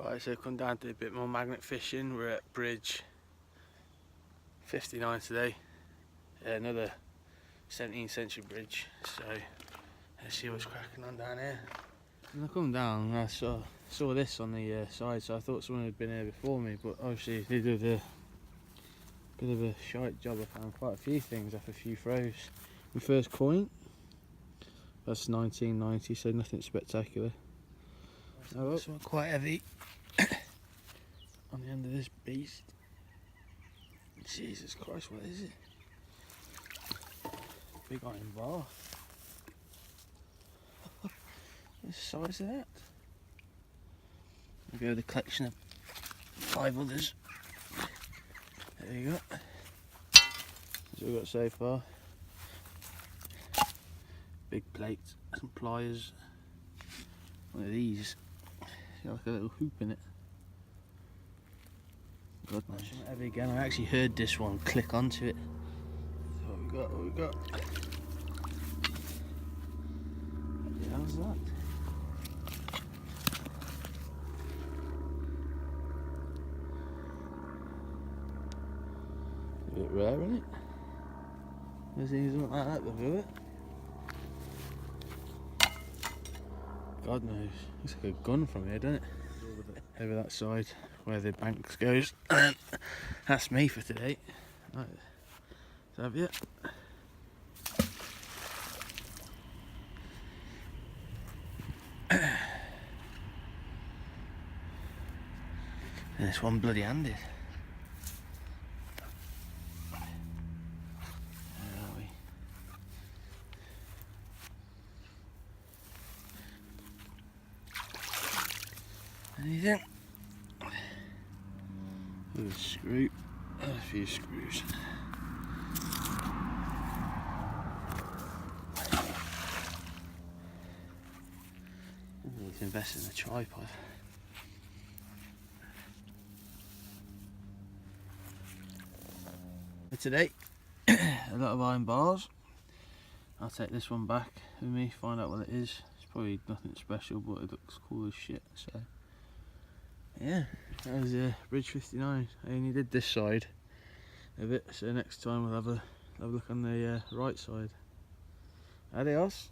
Right, so come down to do a bit more magnet fishing. We're at bridge 59 today. Another 17th century bridge. So let's see what's cracking on down here. When I come down, I saw this on the side, so I thought someone had been here before me, but obviously they did a bit of a shite job. I found quite a few things off a few throws. My first coin, that's 1990, so nothing spectacular. Oh, it's quite heavy on the end of this beast. Jesus Christ, what is it? Big iron bar. What's the size of that? We'll go with a collection of 5 others. There you go. That's what we've got so far. Big plate, some pliers. One of these. Got like a little hoop in it. God knows. Heavy again. I actually heard this one click onto it. So what we got? What we got? What the hell's that? A bit rare, isn't it? Never seen something like that before. God knows. Looks like a gun from here, doesn't it? Over that side where the banks goes. And that's me for today. Right. So have you? And this one bloody handed. Anything? A screw, a few screws. I need to invest in a tripod. For today, a lot of iron bars. I'll take this one back with me, find out what it is. It's probably nothing special, but it looks cool as shit. So. Yeah, that was bridge 59. I only did this side of it, so next time we'll have a look on the right side. Adios.